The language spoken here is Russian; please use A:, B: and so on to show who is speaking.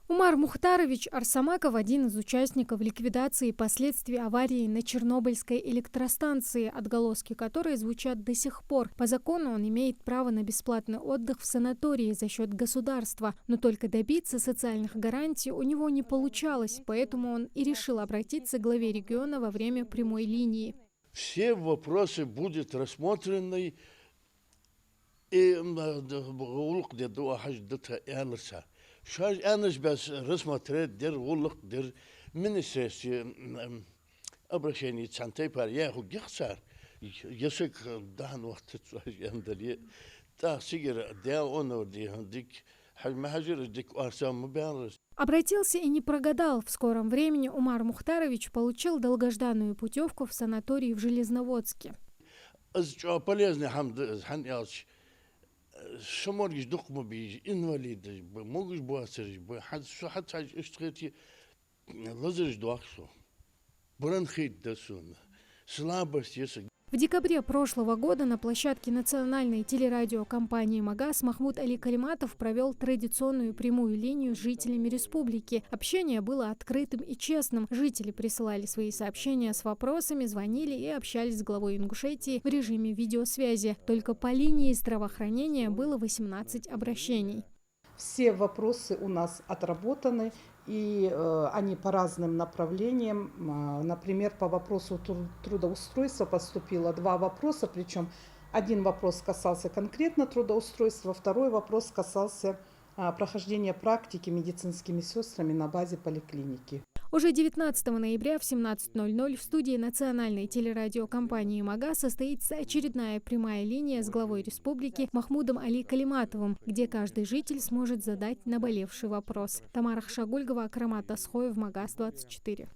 A: Умар Мухтарович Арсамаков – один из участников ликвидации последствий аварии на Чернобыльской электростанции, отголоски которой звучат до сих пор. По закону он имеет право на бесплатный отдых в санатории за счет государства, но только добиться социальных гарантий у него не получалось, поэтому он и решил обратиться к главе региона во время прямой линии.
B: Все вопросы будут рассмотрены и Şarj anış bes resmatret der gulluk der ministresi abraşeni çantay par ya hu gixsar yasık daha vakti yandali ta sigir da onu dihandik Хальмахажир дик арсам бялс.
A: Обратился и не прогадал. В скором времени Умар Мухтарович получил долгожданную путевку в санаторий в Железноводске.
B: Полезный хамд хан ялч. Шаморгиш докма биж инвалид могуш буасериш хат اشتغلتي лазериш дуахсо бранхит дасун слабость есть.
A: В декабре прошлого года на площадке национальной телерадиокомпании «Магаз» Махмуд Али Калиматов провел традиционную прямую линию с жителями республики. Общение было открытым и честным. Жители присылали свои сообщения с вопросами, звонили и общались с главой Ингушетии в режиме видеосвязи. Только по линии здравоохранения было 18 обращений.
C: Все вопросы у нас отработаны, и они по разным направлениям. Например, по вопросу трудоустройства поступило 2 вопроса, причем один вопрос касался конкретно трудоустройства, второй вопрос касался прохождения практики медицинскими сестрами на базе поликлиники.
A: Уже 19 ноября в 17:00 в студии национальной телерадиокомпании «Магаз» состоится очередная прямая линия с главой республики Махмудом Али Калиматовым, где каждый житель сможет задать наболевший вопрос. Тамара Хшагульгова, Акрамат Асхоев, «Магаз 24».